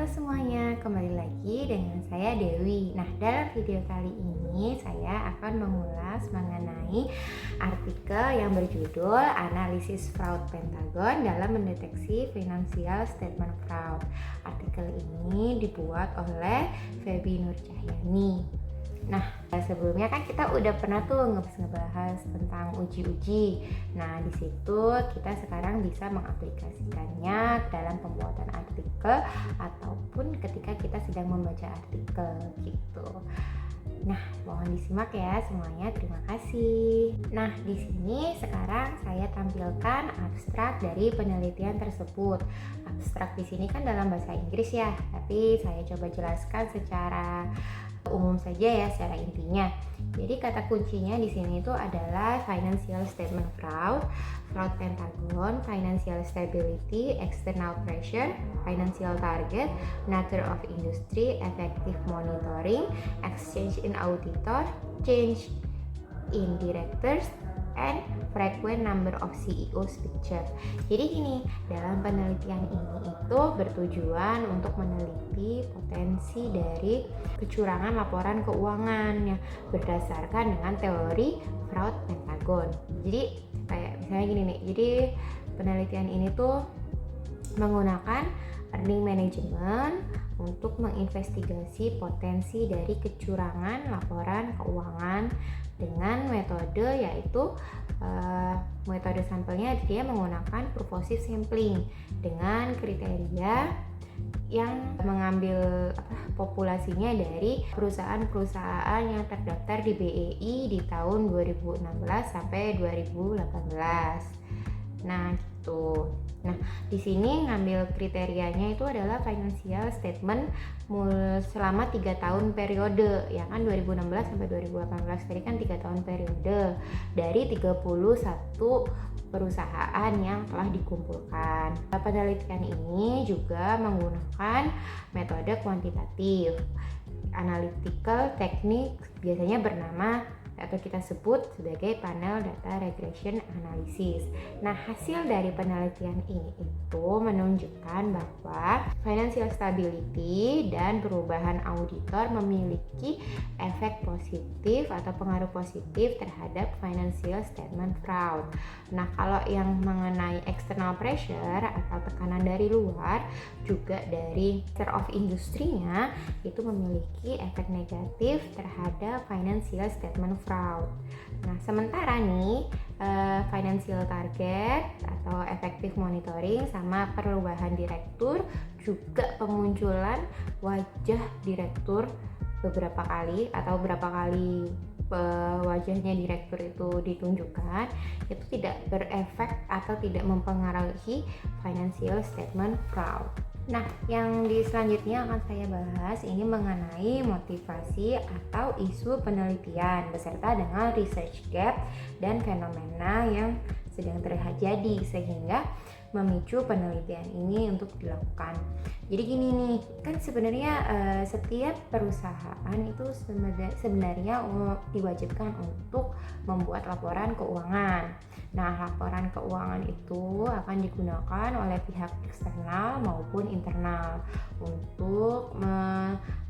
Halo semuanya, kembali lagi dengan saya Dewi. Nah, dalam video kali ini saya akan mengulas mengenai artikel yang berjudul Analisis Fraud Pentagon dalam Mendeteksi Financial Statement Fraud. Artikel ini dibuat oleh Feby Nurcahyani. Nah, sebelumnya kan kita udah pernah tuh ngebahas tentang uji-uji. Nah, di situ kita sekarang bisa mengaplikasikannya dalam pembuatan artikel ataupun ketika kita sedang membaca artikel gitu. Nah, mohon disimak ya semuanya. Terima kasih. Nah, di sini sekarang saya tampilkan abstrak dari penelitian tersebut. Abstrak di sini kan dalam bahasa Inggris ya, tapi saya coba jelaskan secara umum saja ya, secara intinya. Jadi kata kuncinya di sini itu adalah financial statement fraud, fraud pentagon, financial stability, external pressure, financial target, nature of industry, effective monitoring, exchange in auditor, change in directors, and frequent number of CEOs picture. Jadi gini, dalam penelitian ini itu bertujuan untuk meneliti potensi dari kecurangan laporan keuangan yang berdasarkan dengan teori fraud pentagon. Jadi kayak misalnya gini nih, jadi penelitian ini tuh menggunakan earning management untuk menginvestigasi potensi dari kecurangan laporan keuangan dengan metode yaitu metode sampelnya dia menggunakan purposive sampling dengan kriteria yang mengambil populasinya dari perusahaan-perusahaan yang terdaftar di BEI di tahun 2016 sampai 2018. Nah, gitu. Nah, di sini ngambil kriterianya itu adalah financial statement selama 3 tahun periode, ya kan 2016 sampai 2018. Tadi kan 3 tahun periode dari 31 perusahaan yang telah dikumpulkan. Penelitian ini juga menggunakan metode kuantitatif, analytical technique, biasanya bernama atau kita sebut sebagai panel data regression analysis. Nah, hasil dari penelitian ini itu menunjukkan bahwa financial stability dan perubahan auditor memiliki efek positif atau pengaruh positif terhadap financial statement fraud. Nah, kalau yang mengenai external pressure atau tekanan dari luar, juga dari nature of industry-nya itu memiliki efek negatif terhadap financial statement fraud. Nah, sementara nih financial target atau effective monitoring sama perubahan direktur, juga pemunculan wajah direktur beberapa kali atau berapa kali wajahnya direktur itu ditunjukkan, itu tidak berefek atau tidak mempengaruhi financial statement fraud. Nah, yang selanjutnya akan saya bahas ini mengenai motivasi atau isu penelitian beserta dengan research gap dan fenomena yang sedang terjadi sehingga memicu penelitian ini untuk dilakukan. Jadi gini nih, kan sebenarnya setiap perusahaan itu sebenarnya diwajibkan untuk membuat laporan keuangan. Nah, laporan keuangan itu akan digunakan oleh pihak eksternal maupun internal untuk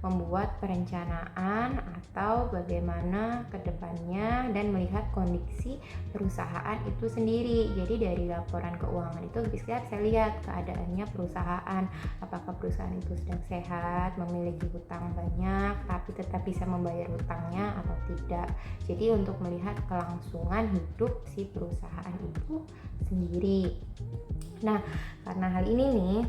membuat perencanaan atau bagaimana ke depannya dan melihat kondisi perusahaan itu sendiri. Jadi dari laporan keuangan itu bisa saya lihat keadaannya perusahaan, apakah perusahaan itu sedang sehat, memiliki hutang banyak tapi tetap bisa membayar hutangnya atau tidak. Jadi untuk melihat kelangsungan hidup si perusahaan itu sendiri. Nah, karena hal ini nih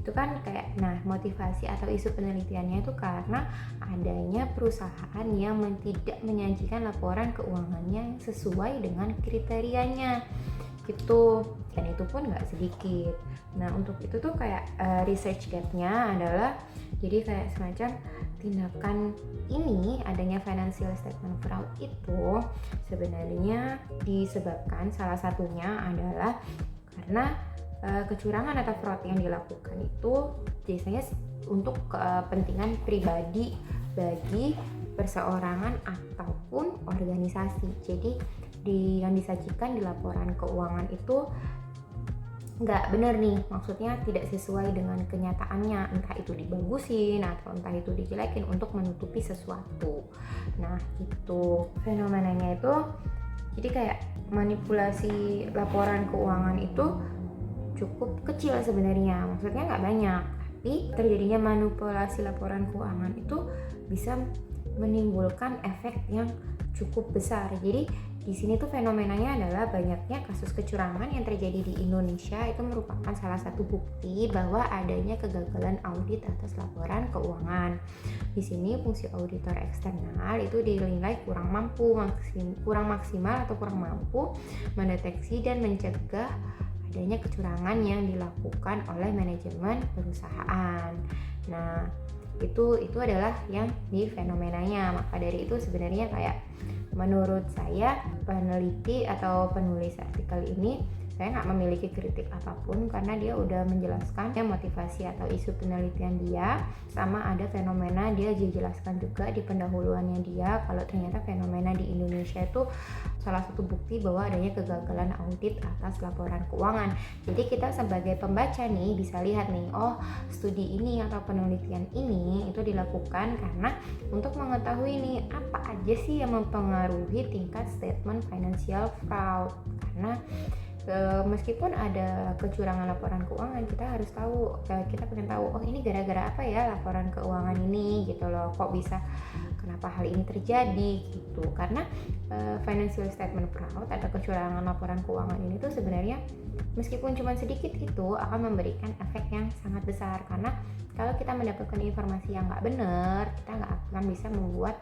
itu kan kayak motivasi atau isu penelitiannya itu karena adanya perusahaan yang tidak menyajikan laporan keuangannya yang sesuai dengan kriterianya gitu, dan itu pun nggak sedikit. Nah, untuk itu tuh kayak research gap-nya adalah jadi kayak semacam tindakan ini, adanya financial statement fraud itu sebenarnya disebabkan salah satunya adalah karena kecurangan atau fraud yang dilakukan itu biasanya untuk kepentingan pribadi bagi perseorangan ataupun organisasi. Jadi yang disajikan di laporan keuangan itu nggak benar nih, maksudnya tidak sesuai dengan kenyataannya, entah itu dibagusin atau entah itu dijelekin untuk menutupi sesuatu. Nah itu fenomenanya itu, jadi kayak manipulasi laporan keuangan itu cukup kecil sebenarnya, maksudnya nggak banyak, tapi terjadinya manipulasi laporan keuangan itu bisa menimbulkan efek yang cukup besar. Jadi di sini tuh fenomenanya adalah banyaknya kasus kecurangan yang terjadi di Indonesia itu merupakan salah satu bukti bahwa adanya kegagalan audit atas laporan keuangan. Di sini fungsi auditor eksternal itu dinilai kurang maksimal atau kurang mampu mendeteksi dan mencegah adanya kecurangan yang dilakukan oleh manajemen perusahaan. Nah, itu adalah yang di fenomenanya. Maka dari itu sebenarnya kayak menurut saya peneliti atau penulis artikel ini, saya nggak memiliki kritik apapun karena dia udah menjelaskan motivasi atau isu penelitian dia, sama ada fenomena dia dijelaskan juga di pendahuluannya dia kalau ternyata fenomena di Indonesia itu salah satu bukti bahwa adanya kegagalan audit atas laporan keuangan. Jadi kita sebagai pembaca nih bisa lihat nih, oh studi ini atau penelitian ini itu dilakukan karena untuk mengetahui nih apa aja sih yang mempengaruhi tingkat statement financial fraud. Karena meskipun ada kecurangan laporan keuangan, kita harus tahu, kita pengen tahu, oh ini gara-gara apa ya laporan keuangan ini gitu loh, kok bisa, kenapa hal ini terjadi gitu. Karena financial statement fraud atau kecurangan laporan keuangan ini tuh sebenarnya meskipun cuma sedikit itu akan memberikan efek yang sangat besar, karena kalau kita mendapatkan informasi yang nggak benar, kita nggak akan bisa membuat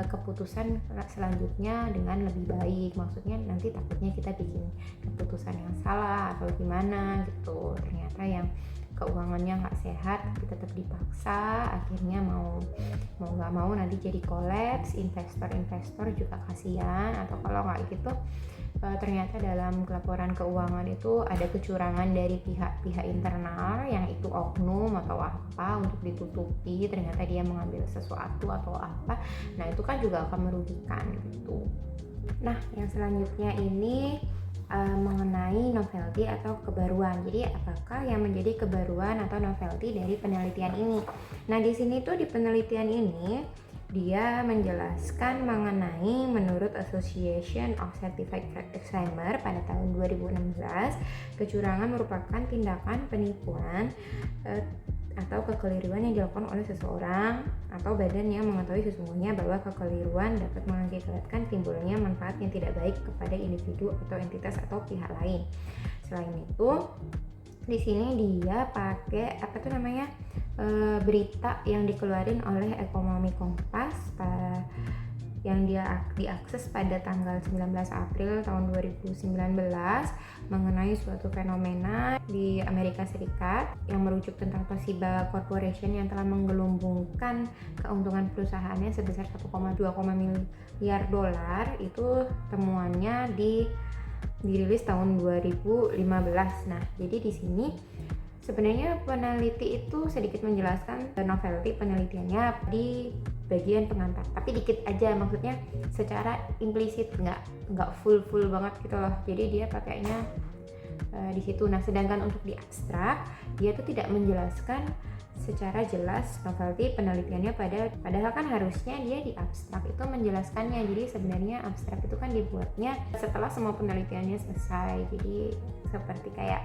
keputusan selanjutnya dengan lebih baik. Maksudnya nanti takutnya kita bikin keputusan yang salah atau gimana gitu, ternyata yang keuangannya nggak sehat tapi tetap dipaksa, akhirnya mau nggak mau nanti jadi kolaps, investor juga kasihan. Atau kalau nggak gitu ternyata dalam laporan keuangan itu ada kecurangan dari pihak internal yang itu oknum atau apa untuk ditutupi, ternyata dia mengambil sesuatu atau apa. Nah itu kan juga akan merugikan gitu. Nah yang selanjutnya ini mengenai novelty atau kebaruan. Jadi apakah yang menjadi kebaruan atau novelty dari penelitian ini? Nah di sini tuh di penelitian ini dia menjelaskan mengenai menurut Association of Certified Examiner pada tahun 2016, kecurangan merupakan tindakan penipuan atau kekeliruan yang dilakukan oleh seseorang atau badan yang mengetahui sesungguhnya bahwa kekeliruan dapat mengakibatkan timbulnya manfaat yang tidak baik kepada individu atau entitas atau pihak lain. Selain itu, di sini dia pakai berita yang dikeluarin oleh Ekonomi Kompas yang dia diakses pada tanggal 19 April tahun 2019 mengenai suatu fenomena di Amerika Serikat yang merujuk tentang Toshiba Corporation yang telah menggelumbungkan keuntungan perusahaannya sebesar 1,2 miliar dolar. Itu temuannya dirilis tahun 2015. Nah, jadi di sini sebenarnya peneliti itu sedikit menjelaskan novelty penelitiannya di bagian pengantar, tapi dikit aja, maksudnya secara implisit, nggak full banget gitu loh. Jadi dia pakainya di situ. Nah, sedangkan untuk di abstrak dia tuh tidak menjelaskan secara jelas novelty penelitiannya, padahal kan harusnya dia di abstrak itu menjelaskannya. Jadi sebenarnya abstrak itu kan dibuatnya setelah semua penelitiannya selesai. Jadi seperti kayak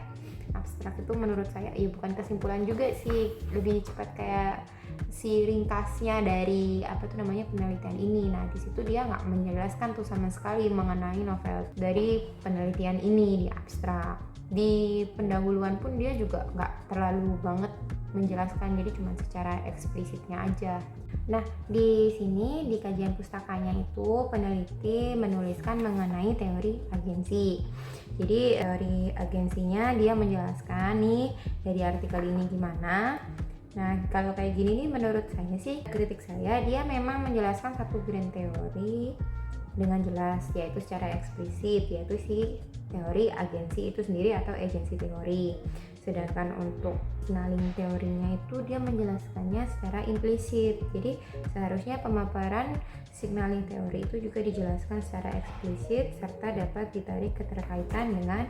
abstrak itu menurut saya ya bukan kesimpulan juga sih, lebih cepat kayak si ringkasnya dari penelitian ini. Nah di situ dia nggak menjelaskan tuh sama sekali mengenai novel dari penelitian ini di abstrak. Di pendahuluan pun dia juga nggak terlalu banget menjelaskan, jadi cuma secara eksplisitnya aja. Nah di sini di kajian pustakanya itu peneliti menuliskan mengenai teori agensi. Jadi teori agensinya dia menjelaskan nih dari artikel ini gimana. Nah kalau kayak gini nih menurut saya sih, kritik saya, dia memang menjelaskan satu grand teori dengan jelas, yaitu secara eksplisit, yaitu si teori agensi itu sendiri atau agency teori. Sedangkan untuk signaling teorinya itu dia menjelaskannya secara implisit. Jadi seharusnya pemaparan signaling teori itu juga dijelaskan secara eksplisit serta dapat ditarik keterkaitan dengan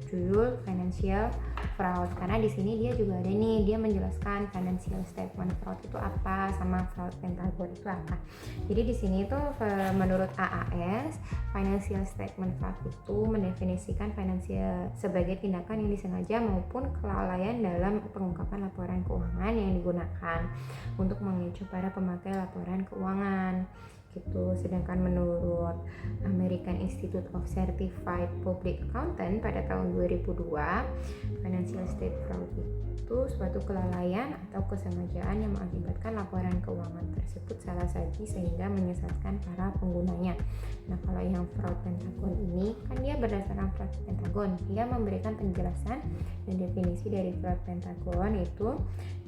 judul financial fraud, karena di sini dia juga ada nih, dia menjelaskan financial statement fraud itu apa sama fraud pentagon itu apa. Jadi di sini tuh menurut AAS, financial statement fraud itu mendefinisikan financial sebagai tindakan yang disengaja maupun kelalaian dalam pengungkapan laporan keuangan yang digunakan untuk mengecoh para pemakai laporan keuangan gitu. Sedangkan menurut American Institute of Certified Public Accountant pada tahun 2002, financial state fraud itu suatu kelalaian atau kesengajaan yang mengakibatkan laporan keuangan tersebut salah saji sehingga menyesatkan para penggunanya. Nah, kalau yang fraud pentagon ini kan dia berdasarkan fraud pentagon, dia memberikan penjelasan dan definisi dari fraud pentagon itu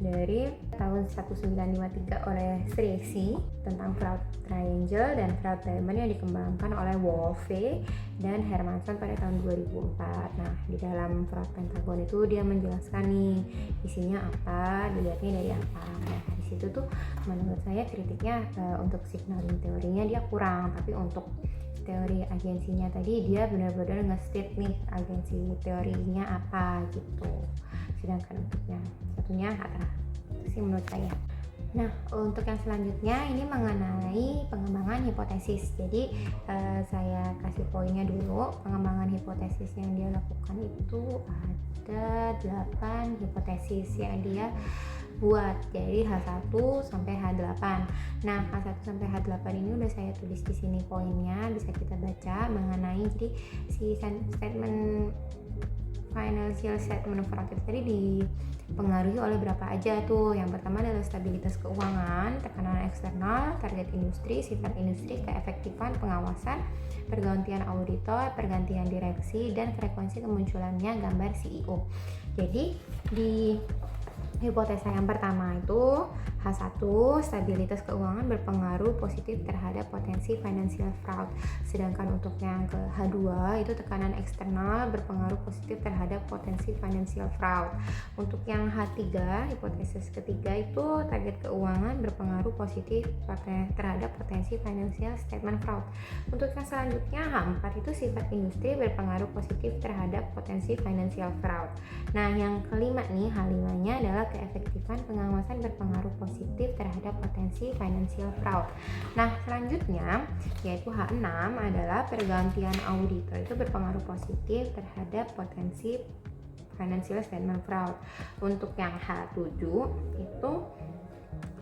dari tahun 1953 oleh Tracy tentang fraud triangle dan fraud diamond yang dikembangkan oleh Wolfe dan Hermanson pada tahun 2004. Nah, di dalam fraud pentagon itu dia menjelaskan nih isinya apa, dilihatnya dari apa. Nah, di situ tuh menurut saya kritiknya untuk signaling teorinya dia kurang, tapi untuk teori agensinya tadi dia benar-benar nge-state nih agensi teorinya apa gitu. Sedangkan untuk yang satunya itu sih menurut saya. Nah, untuk yang selanjutnya ini mengenai pengembangan hipotesis. Jadi saya kasih poinnya dulu. Pengembangan hipotesis yang dia lakukan itu ada 8 hipotesis yang dia buat. Jadi H1 sampai H8. Nah, H1 sampai H8 ini udah saya tulis di sini poinnya, bisa kita baca mengenai jadi si statement financial statement fraud tadi dipengaruhi oleh berapa aja tuh. Yang pertama adalah stabilitas keuangan, tekanan eksternal, target industri, sifat industri, keefektifan pengawasan, pergantian auditor, pergantian direksi, dan frekuensi kemunculannya gambar CEO. Jadi di hipotesa yang pertama itu H1, stabilitas keuangan berpengaruh positif terhadap potensi financial fraud. Sedangkan untuk yang ke H2 itu tekanan eksternal berpengaruh positif terhadap potensi financial fraud. Untuk yang H3, hipotesis ketiga itu target keuangan berpengaruh positif terhadap potensi financial statement fraud. Untuk yang selanjutnya H4 itu sifat industri berpengaruh positif terhadap potensi financial fraud. Nah, yang kelima nih, H5-nya adalah keefektifan pengawasan berpengaruh positif terhadap potensi financial fraud. Nah, selanjutnya yaitu H6 adalah pergantian auditor itu berpengaruh positif terhadap potensi financial statement fraud. Untuk yang H7 itu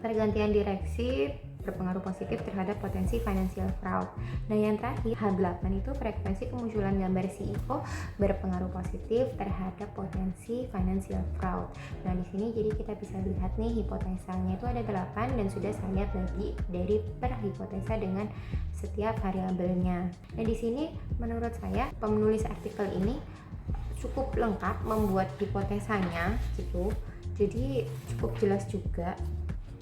pergantian direksi berpengaruh positif terhadap potensi financial fraud. Nah, yang terakhir H8 itu frekuensi kemunculan gambar CEO berpengaruh positif terhadap potensi financial fraud. Nah, di sini jadi kita bisa lihat nih hipotesanya itu ada 8 dan sudah saya bagi dari per hipotesa dengan setiap variabelnya. Nah, di sini menurut saya penulis artikel ini cukup lengkap membuat hipotesanya gitu. Jadi cukup jelas juga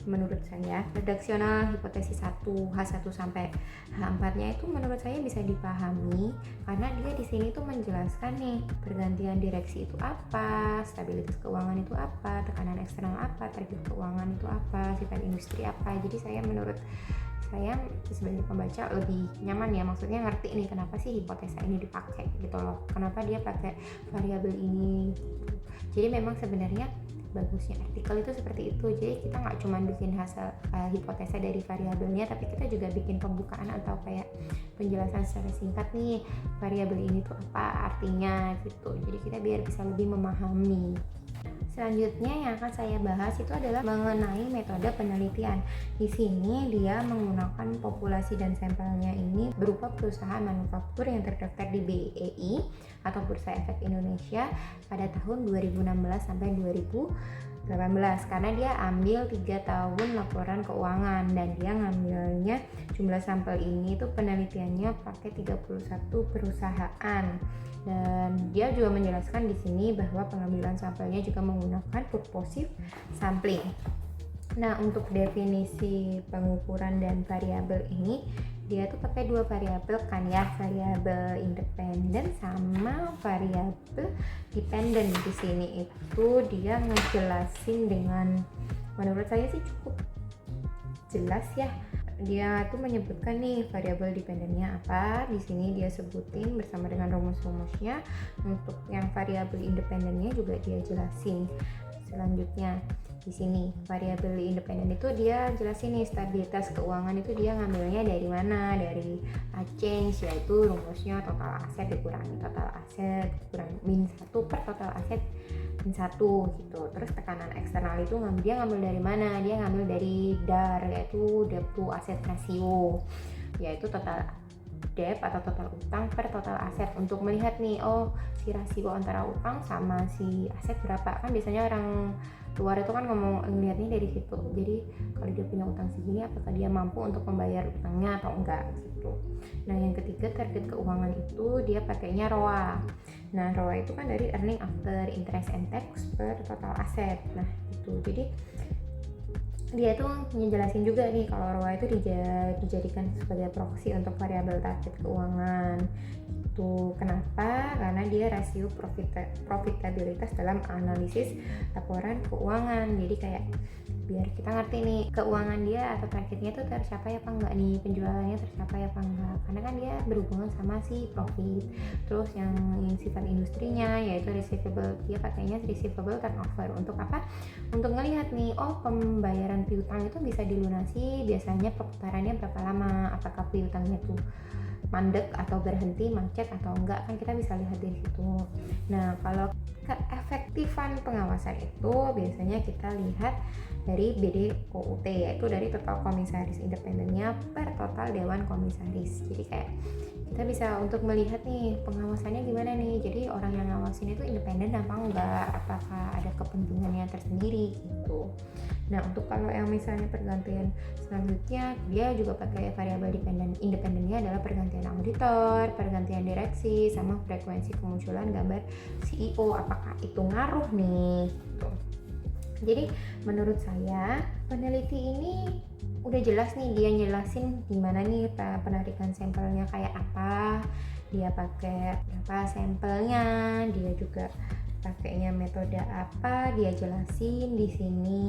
menurut saya. Redaksional hipotesis 1 H1 sampai H4-nya itu menurut saya bisa dipahami karena dia di sini tuh menjelaskan nih pergantian direksi itu apa, stabilitas keuangan itu apa, tekanan eksternal apa, target keuangan itu apa, sifat industri apa. Jadi menurut saya sebagai pembaca lebih nyaman ya, maksudnya ngerti nih kenapa sih hipotesa ini dipakai gitu loh, kenapa dia pakai variabel ini. Jadi memang sebenarnya bagusnya artikel itu seperti itu. Jadi kita nggak cuma bikin hasil hipotesa dari variabelnya, tapi kita juga bikin pembukaan atau kayak penjelasan secara singkat nih variabel ini tuh apa artinya gitu. Jadi kita biar bisa lebih memahami. Selanjutnya yang akan saya bahas itu adalah mengenai metode penelitian. Di sini dia menggunakan populasi dan sampelnya ini berupa perusahaan manufaktur yang terdaftar di BEI atau Bursa Efek Indonesia pada tahun 2016 sampai 2018 karena dia ambil 3 tahun laporan keuangan dan dia ngambilnya jumlah sampel ini tuh penelitiannya pakai 31 perusahaan. Dan dia juga menjelaskan di sini bahwa pengambilan sampelnya juga menggunakan purposive sampling. Nah, untuk definisi pengukuran dan variabel ini dia tuh pakai dua variabel kan ya, variabel independen sama variabel dependen. Di sini itu dia ngejelasin dengan menurut saya sih cukup jelas ya. Dia tuh menyebutkan nih variabel dependennya apa. Di sini dia sebutin bersama dengan rumus-rumusnya. Untuk yang variabel independennya juga dia jelasin. Selanjutnya di sini variabel independen itu dia jelasin nih stabilitas keuangan itu dia ngambilnya dari mana, dari change, yaitu rumusnya total aset dikurangi total aset kurangi min 1 per total aset min 1 gitu. Terus tekanan eksternal itu dia ngambil dari mana, dia ngambil dari DAR, yaitu debt to asset ratio, yaitu total debt atau total utang per total aset, untuk melihat nih si rasio antara utang sama si aset berapa. Kan biasanya orang luar itu kan ngelihatnya dari situ. Jadi kalau dia punya utang segini, apakah dia mampu untuk membayar utangnya atau enggak gitu. Nah yang ketiga, target keuangan itu dia pakainya ROA. Nah ROA itu kan dari earning after interest and tax per total aset. Nah itu jadi dia tuh ngejelasin juga nih kalau ROA itu dijadikan sebagai proksi untuk variabel target keuangan. Itu kenapa? Karena dia rasio profitabilitas dalam analisis laporan keuangan. Jadi kayak biar kita ngerti nih keuangan dia atau targetnya itu tercapai apa enggak nih, penjualannya tercapai apa enggak, karena kan dia berhubungan sama si profit. Terus yang sifat industrinya yaitu receivable, dia pakainya receivable turnover. Untuk apa? Untuk ngelihat nih pembayaran piutang itu bisa dilunasi biasanya perputarannya berapa lama, apakah piutangnya tuh mandek atau berhenti, macet atau enggak, kan kita bisa lihat dari situ. Nah kalau keefektifan pengawasan itu biasanya kita lihat dari BDOUT, yaitu dari total komisaris independennya per total dewan komisaris. Jadi kayak kita bisa untuk melihat nih pengawasannya gimana nih, jadi orang yang ngawasin itu independen apa enggak, apakah ada kepentingannya tersendiri gitu. Nah untuk kalau yang misalnya pergantian selanjutnya, dia juga pakai variabel independennya adalah pergantian auditor, pergantian direksi, sama frekuensi kemunculan gambar CEO, apakah itu ngaruh nih gitu. Jadi menurut saya peneliti ini udah jelas nih, dia jelasin gimana nih penarikan sampelnya kayak apa, dia pakai berapa sampelnya, dia juga pakainya metode apa, dia jelasin di sini.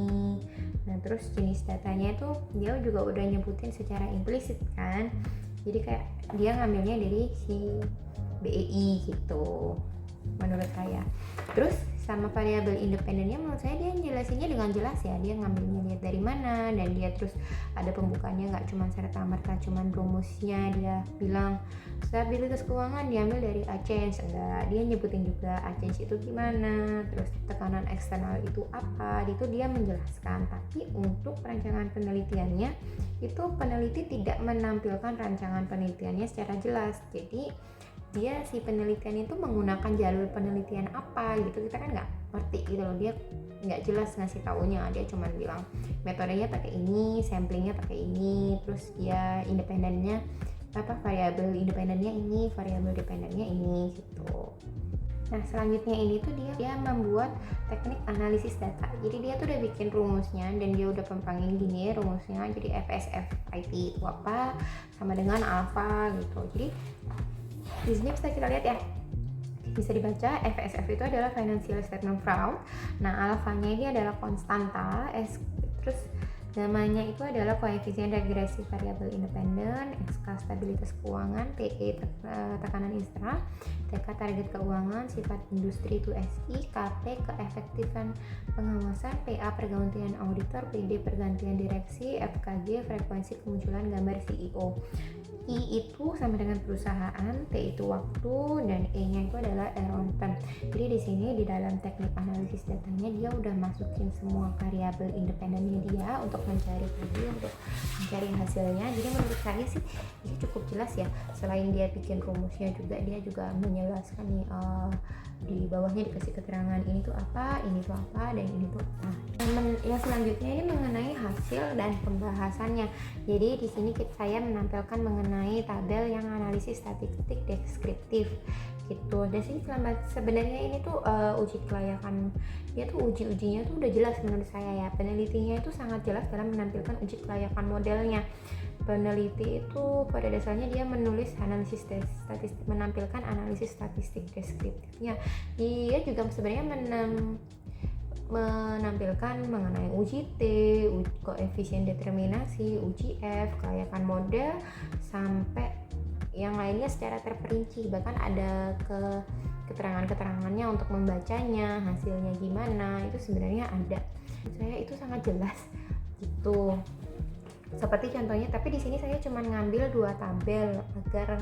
Nah terus jenis datanya itu dia juga udah nyebutin secara implisit kan, jadi kayak dia ngambilnya dari si BEI gitu menurut saya. Terus sama variabel independennya menurut saya dia jelasinnya dengan jelas ya, dia ngambilnya lihat dari mana, dan dia terus ada pembukaannya, nggak cuma serta-merta cuman rumusnya dia bilang stabilitas keuangan diambil dari change, enggak, dia nyebutin juga change itu gimana, terus tekanan eksternal itu apa, itu dia menjelaskan. Tapi untuk rancangan penelitiannya itu peneliti tidak menampilkan rancangan penelitiannya secara jelas, jadi dia si penelitian itu menggunakan jalur penelitian apa gitu, kita kan nggak ngerti gitu loh, dia nggak jelas ngasih taunya, dia cuma bilang metodenya pakai ini, samplingnya pakai ini, terus dia independennya variabel independennya ini, variabel dependennya ini gitu. Nah selanjutnya ini tuh dia membuat teknik analisis data. Jadi dia tuh udah bikin rumusnya dan dia udah pempangin gini rumusnya, jadi FSFIT itu apa sama dengan alpha gitu. Jadi di sini bisa kita lihat ya, bisa dibaca FSF itu adalah Financial Statement Fraud. Nah alfanya ini adalah konstanta, terus namanya itu adalah koefisien regresi variabel independen, SK stabilitas keuangan, TE tekanan eksternal, TK target keuangan, sifat industri itu SI, KP keefektifan pengawasan, PA pergantian auditor, PD pergantian direksi, FKG frekuensi kemunculan gambar CEO. I itu sama dengan perusahaan, T itu waktu, dan E-nya itu adalah error term. Jadi di sini di dalam teknik analisis datanya dia udah masukin semua variabel independennya dia untuk mencari hasilnya. Jadi menurut saya sih ini cukup jelas ya. Selain dia bikin rumusnya juga, dia juga menjelaskan nih di bawahnya dikasih keterangan ini tuh apa, dan ini tuh apa. Yang selanjutnya ini mengenai hasil dan pembahasannya. Jadi di sini saya menampilkan mengenai tabel yang analisis statistik deskriptif. gitu. Dan sih sebenarnya ini tuh uji kelayakan dia tuh ujinya tuh udah jelas menurut saya ya. Penelitinya itu sangat jelas dalam menampilkan uji kelayakan modelnya. Peneliti itu pada dasarnya dia menulis analisis statistik, menampilkan analisis statistik deskriptifnya. Dia juga sebenarnya menampilkan mengenai uji T, koefisien determinasi, uji F, kelayakan model, sampai yang lainnya secara terperinci. Bahkan ada keterangannya untuk membacanya, hasilnya gimana, itu sebenarnya ada. Saya itu sangat jelas gitu. Seperti contohnya, tapi di sini saya cuma ngambil 2 tabel agar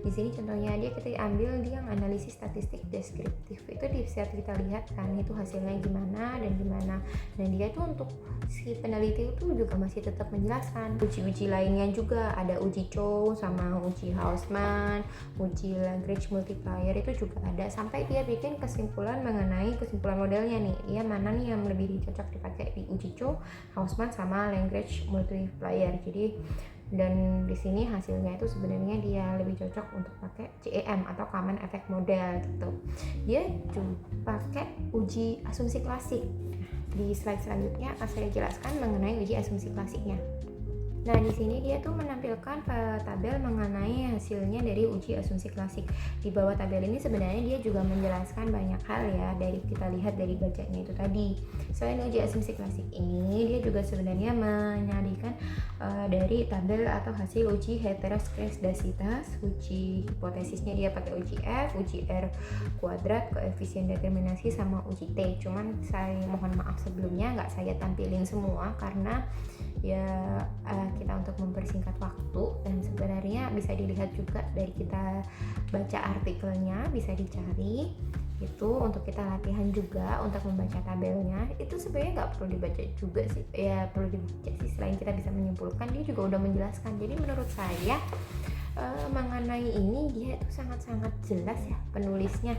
di sini contohnya kita ambil dia yang analisis statistik deskriptif, itu bisa kita lihat kan itu hasilnya gimana dan gimana. Dan dia itu untuk si peneliti itu juga masih tetap menjelaskan uji-uji lainnya juga, ada uji Chow sama uji Hausman, uji Lagrange multiplier itu juga ada, sampai dia bikin kesimpulan mengenai kesimpulan modelnya nih, dia mana nih yang lebih cocok dipakai di uji Chow, Hausman sama Lagrange multiplier. Jadi dan di sini hasilnya itu sebenarnya dia lebih cocok untuk pakai CEM atau Common Effect Model gitu. Dia juga pakai uji asumsi klasik. Di slide selanjutnya akan saya jelaskan mengenai uji asumsi klasiknya. Nah, di sini dia tuh menampilkan tabel mengenai hasilnya dari uji asumsi klasik. Di bawah tabel ini sebenarnya dia juga menjelaskan banyak hal ya, dari kita lihat dari bacanya itu tadi. Selain uji asumsi klasik ini, dia juga sebenarnya menyadikan dari tabel atau hasil uji heteroskedasitas, uji hipotesisnya dia pakai uji F, uji R kuadrat, koefisien determinasi, sama uji T. Cuman saya mohon maaf sebelumnya nggak saya tampilin semua karena ya kita untuk mempersingkat waktu, dan sebenarnya bisa dilihat juga dari kita baca artikelnya, bisa dicari itu untuk kita latihan juga untuk membaca tabelnya. Itu sebenarnya nggak perlu dibaca juga sih ya, perlu dibaca sih, selain kita bisa menyimpulkan dia juga udah menjelaskan. Jadi menurut saya mengenai ini dia itu sangat-sangat jelas ya penulisnya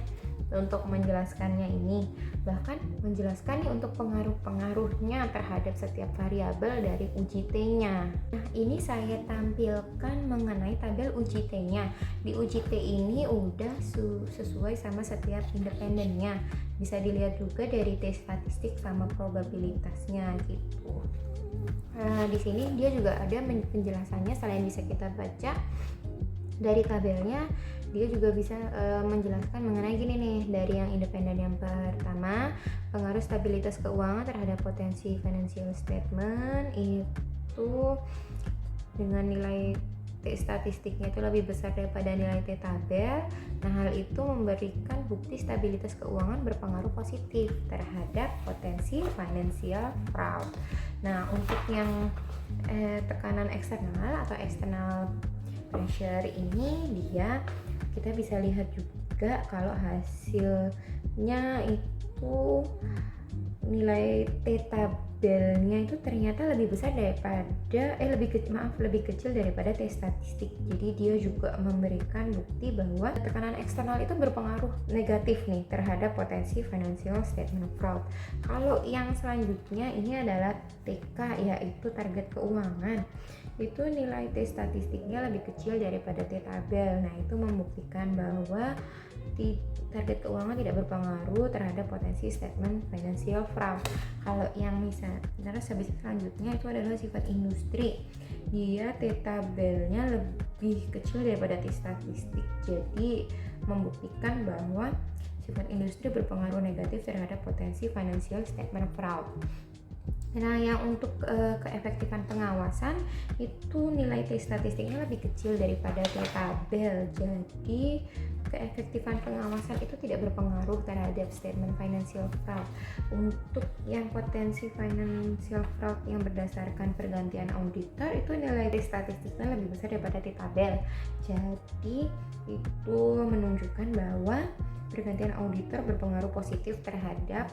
untuk menjelaskannya ini, bahkan menjelaskan nih untuk pengaruh-pengaruhnya terhadap setiap variabel dari uji T-nya. Nah, ini saya tampilkan mengenai tabel uji T-nya. Di uji T ini udah sesuai sama setiap independennya. Bisa dilihat juga dari T statistik sama probabilitasnya gitu. Di sini dia juga ada penjelasannya, selain bisa kita baca dari tabelnya, dia juga bisa menjelaskan mengenai gini nih, dari yang independen yang pertama, pengaruh stabilitas keuangan terhadap potensi financial statement itu dengan nilai T statistiknya itu lebih besar daripada nilai T tabel. Nah, hal itu memberikan bukti stabilitas keuangan berpengaruh positif terhadap potensi financial fraud. Nah, untuk yang tekanan eksternal atau external pressure ini, dia kita bisa lihat juga kalau hasilnya itu nilai T tabelnya itu ternyata lebih besar daripada lebih kecil daripada T statistik. Jadi dia juga memberikan bukti bahwa tekanan eksternal itu berpengaruh negatif nih terhadap potensi financial statement fraud. Kalau yang selanjutnya ini adalah TK, yaitu target keuangan. Itu nilai T statistiknya lebih kecil daripada T tabel. Nah, itu membuktikan bahwa target keuangan tidak berpengaruh terhadap potensi statement financial fraud. Kalau yang terus habis selanjutnya itu adalah sifat industri. Dia T tabelnya lebih kecil daripada T statistik. Jadi membuktikan bahwa sifat industri berpengaruh negatif terhadap potensi financial statement fraud. Nah, yang untuk keefektifan pengawasan itu nilai T statistiknya lebih kecil daripada T tabel. Jadi keefektifan pengawasan itu tidak berpengaruh terhadap statement financial fraud. Untuk yang potensi financial fraud yang berdasarkan pergantian auditor itu nilai T statistiknya lebih besar daripada T tabel. Jadi itu menunjukkan bahwa pergantian auditor berpengaruh positif terhadap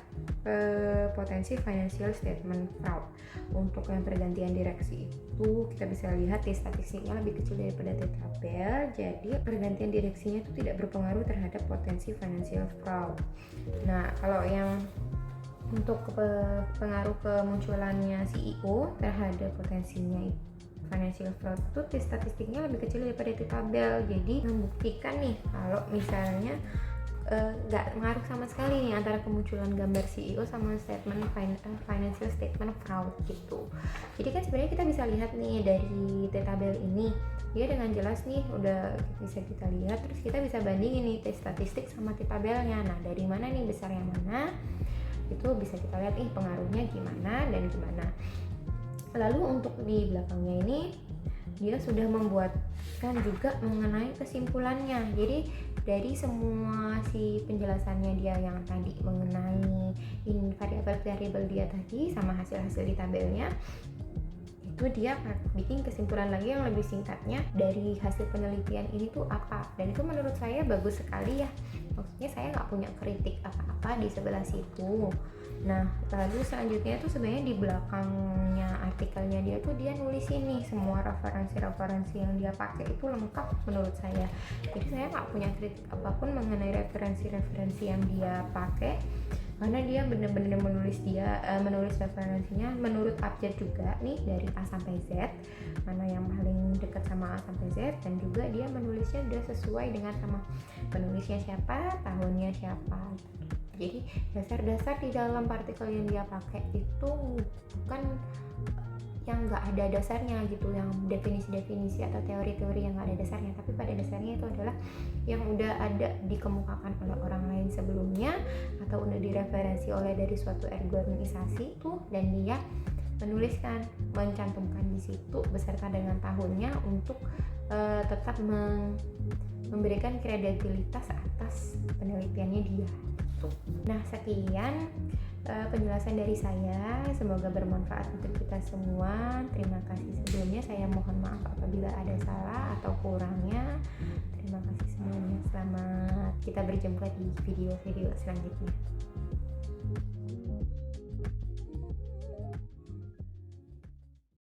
potensi financial statement fraud. Untuk yang pergantian direksi itu kita bisa lihat T statistiknya lebih kecil daripada T tabel. Jadi pergantian direksinya itu tidak berpengaruh terhadap potensi financial fraud. Nah, kalau yang untuk pengaruh kemunculannya CEO terhadap potensinya financial fraud itu statistiknya lebih kecil daripada tabel. Jadi membuktikan nih kalau misalnya nggak ngaruh sama sekali nih antara kemunculan gambar CEO sama financial statement fraud gitu. Jadi kan sebenarnya kita bisa lihat nih dari tabel ini, dia dengan jelas nih udah bisa kita lihat, terus kita bisa bandingin nih statistik sama tabelnya. Nah, dari mana nih besar yang mana, itu bisa kita lihat pengaruhnya gimana dan gimana. Lalu untuk di belakangnya ini dia sudah membuatkan juga mengenai kesimpulannya. Jadi dari semua si penjelasannya dia yang tadi mengenai variabel-variabel dia tadi sama hasil-hasil di tabelnya, itu dia bikin kesimpulan lagi yang lebih singkatnya dari hasil penelitian ini tuh apa. Dan itu menurut saya bagus sekali ya, maksudnya saya nggak punya kritik apa-apa di sebelah situ. Nah, lalu selanjutnya tuh sebenarnya di belakangnya artikelnya dia tuh dia nulis ini semua referensi-referensi yang dia pakai itu lengkap menurut saya. Jadi saya nggak punya kritik apapun mengenai referensi-referensi yang dia pakai, karena dia benar-benar menulis referensinya menurut abjad juga nih, dari A sampai Z, mana yang paling dekat sama A sampai Z, dan juga dia menulisnya udah sesuai dengan sama penulisnya siapa, tahunnya siapa. Jadi dasar-dasar di dalam partikel yang dia pakai itu bukan yang nggak ada dasarnya gitu, yang definisi-definisi atau teori-teori yang nggak ada dasarnya, tapi pada dasarnya itu adalah yang udah ada dikemukakan oleh orang lain sebelumnya atau udah direferensi oleh dari suatu organisasi tuh, dan dia mencantumkan di situ beserta dengan tahunnya untuk tetap memberikan kredibilitas atas penelitiannya dia. Nah, sekian penjelasan dari saya, semoga bermanfaat untuk kita semua. Terima kasih sebelumnya, saya mohon maaf apabila ada salah atau kurangnya. Terima kasih semuanya, selamat kita berjumpa di video-video selanjutnya.